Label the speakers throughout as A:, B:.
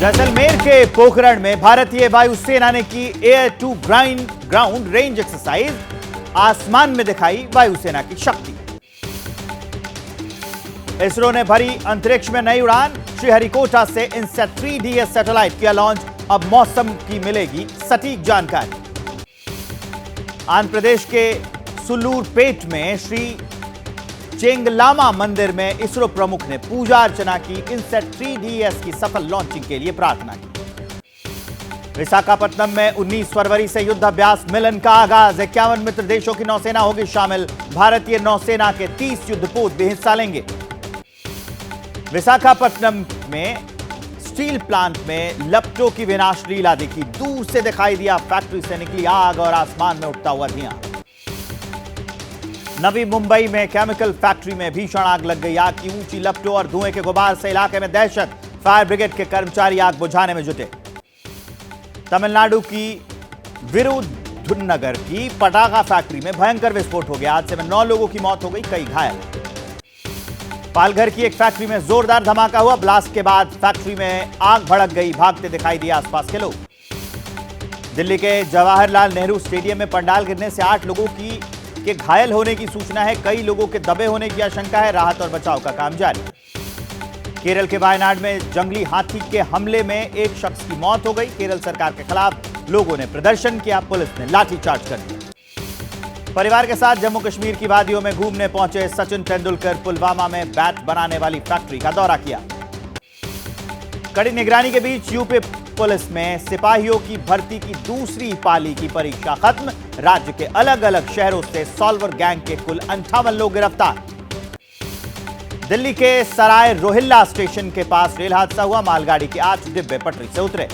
A: जैसलमेर के पोखरण में भारतीय वायुसेना ने की air to ground range exercise. आसमान में दिखाई वायुसेना की शक्ति। इसरो ने भरी अंतरिक्ष में नई उड़ान। श्रीहरिकोटा से इनसैट 3DS सैटेलाइट किया लॉन्च। अब मौसम की मिलेगी सटीक जानकारी। आंध्र प्रदेश के सुल्लूरपेट में श्री चेंगलामा मंदिर में इसरो प्रमुख ने पूजा अर्चना की। इनसैट 3DS की सफल लॉन्चिंग के लिए प्रार्थना की। विशाखापट्टनम में 19 फरवरी से युद्धाभ्यास मिलन का आगाज। 51 मित्र देशों की नौसेना होगी शामिल। भारतीय नौसेना के 30 युद्धपोत भी हिस्सा लेंगे। विशाखापट्टनम में स्टील प्लांट में लपटों की विनाश लीला दिखी। दूर से दिखाई दिया फैक्ट्री से निकली आग और आसमान में उठता हुआ धुआं। नवी मुंबई में केमिकल फैक्ट्री में भीषण आग लग गई। आग की ऊंची लपटों और धुएं के गुबार से इलाके में दहशत। फायर ब्रिगेड के कर्मचारी आग बुझाने में जुटे। तमिलनाडु की विरुधुनगर की पटाखा फैक्ट्री में भयंकर विस्फोट हो गया। हादसे में 9 लोगों की मौत हो गई, कई घायल। पालघर की एक फैक्ट्री में जोरदार धमाका हुआ। ब्लास्ट के बाद फैक्ट्री में आग भड़क गई। भागते दिखाई दिए आसपास के लोग। दिल्ली के जवाहरलाल नेहरू स्टेडियम में पंडाल गिरने से 8 लोगों के घायल होने की सूचना है। कई लोगों के दबे होने की आशंका है। राहत और बचाव का काम जारी। केरल के वायनाड में जंगली हाथी के हमले में एक शख्स की मौत हो गई। केरल सरकार के खिलाफ लोगों ने प्रदर्शन किया। पुलिस ने लाठीचार्ज कर दिया। परिवार के साथ जम्मू कश्मीर की वादियों में घूमने पहुंचे सचिन तेंदुलकर। पुलवामा में बैट बनाने वाली फैक्ट्री का दौरा किया। कड़ी निगरानी के बीच यूपी पुलिस में सिपाहियों की भर्ती की दूसरी पाली की परीक्षा खत्म। राज्य के अलग अलग शहरों से सॉल्वर गैंग के कुल 58 लोग गिरफ्तार। दिल्ली के सराय रोहिल्ला स्टेशन के पास रेल हादसा हुआ। मालगाड़ी के 8 डिब्बे पटरी से उतरे।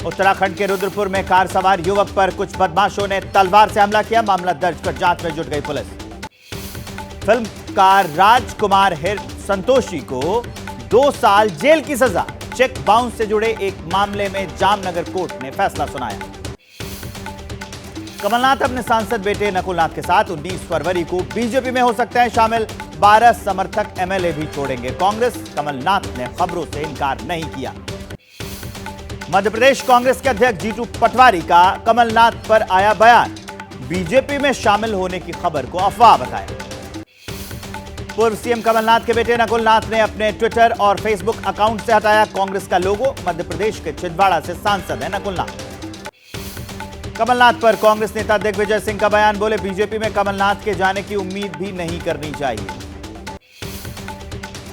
A: उत्तराखंड के रुद्रपुर में कार सवार युवक पर कुछ बदमाशों ने तलवार से हमला किया। मामला दर्ज कर जांच में जुट गई पुलिस। फिल्मकार राजकुमार संतोषी को 2 साल जेल की सजा। चेक बाउंस से जुड़े एक मामले में जामनगर कोर्ट ने फैसला सुनाया। कमलनाथ अपने सांसद बेटे नकुलनाथ के साथ 19 फरवरी को बीजेपी में हो सकते हैं शामिल। 12 समर्थक एमएलए भी छोड़ेंगे कांग्रेस। कमलनाथ ने खबरों से इनकार नहीं किया। मध्य प्रदेश कांग्रेस के अध्यक्ष जीतू पटवारी का कमलनाथ पर आया बयान। बीजेपी में शामिल होने की खबर को अफवाह बताया। पूर्व सीएम कमलनाथ के बेटे नकुलनाथ ने अपने ट्विटर और फेसबुक अकाउंट से हटाया कांग्रेस का लोगो। मध्य प्रदेश के छिंदवाड़ा से सांसद है नकुलनाथ। कमलनाथ पर कांग्रेस नेता दिग्विजय सिंह का बयान। बोले बीजेपी में कमलनाथ के जाने की उम्मीद भी नहीं करनी चाहिए।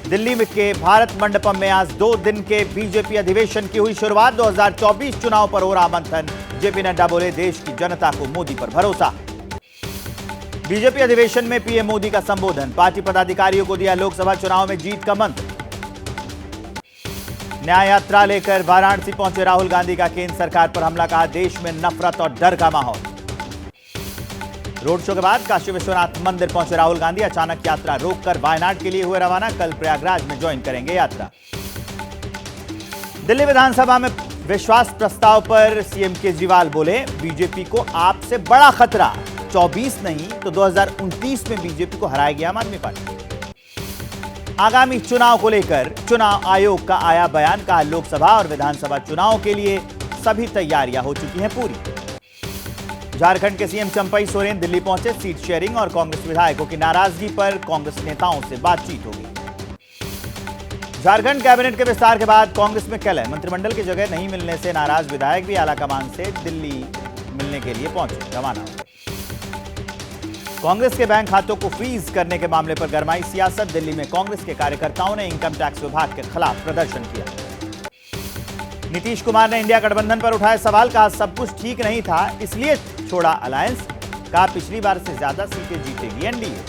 A: दिल्ली के भारत मंडपम में आज 2 दिन के बीजेपी अधिवेशन की हुई शुरुआत। 2024 चुनाव पर हो रहा मंथन। जेपी नड्डा बोले देश की जनता को मोदी पर भरोसा। बीजेपी अधिवेशन में पीएम मोदी का संबोधन। पार्टी पदाधिकारियों को दिया लोकसभा चुनाव में जीत का मंत्र। न्याय यात्रा लेकर वाराणसी पहुंचे राहुल गांधी का केंद्र सरकार पर हमला। कहा देश में नफरत और डर का माहौल। रोड शो के बाद काशी विश्वनाथ मंदिर पहुंचे राहुल गांधी। अचानक यात्रा रोककर वायनाड के लिए हुए रवाना। कल प्रयागराज में ज्वाइन करेंगे यात्रा। दिल्ली विधानसभा में विश्वास प्रस्ताव पर सीएम केजरीवाल बोले बीजेपी को आपसे बड़ा खतरा। 24 नहीं तो 2029 में बीजेपी को हराएगी आम आदमी पार्टी। आगामी चुनाव को लेकर चुनाव आयोग का आया बयान। कहा लोकसभा और विधानसभा चुनाव के लिए सभी तैयारियां हो चुकी हैं पूरी। झारखंड के सीएम चंपई सोरेन दिल्ली पहुंचे। सीट शेयरिंग और कांग्रेस विधायकों की नाराजगी पर कांग्रेस नेताओं से बातचीत होगी। झारखंड कैबिनेट के विस्तार के बाद कांग्रेस में कलह। मंत्रिमंडल की जगह नहीं मिलने से नाराज विधायक भी आलाकमान से दिल्ली मिलने के लिए पहुंचे, रवाना हुए। कांग्रेस के बैंक खातों को फ्रीज करने के मामले पर गरमाई सियासत। दिल्ली में कांग्रेस के कार्यकर्ताओं ने इनकम टैक्स विभाग के खिलाफ प्रदर्शन किया। नीतीश कुमार ने इंडिया गठबंधन पर उठाए सवाल। कहा सब कुछ ठीक नहीं था इसलिए छोड़ा अलायंस। कहा पिछली बार से ज्यादा सीटें जीतेगी एनडीए।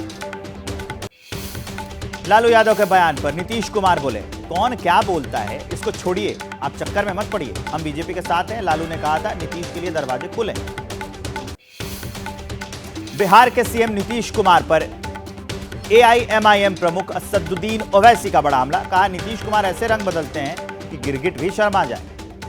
A: लालू यादव के बयान पर नीतीश कुमार बोले कौन क्या बोलता है इसको छोड़िए, आप चक्कर में मत पड़िए, हम बीजेपी के साथ हैं। लालू ने कहा था नीतीश के लिए दरवाजे खुले। बिहार के सीएम नीतीश कुमार पर एआईएमआईएम प्रमुख असदुद्दीन ओवैसी का बड़ा हमला। कहा नीतीश कुमार ऐसे रंग बदलते हैं कि गिरगिट भी शर्मा जाए।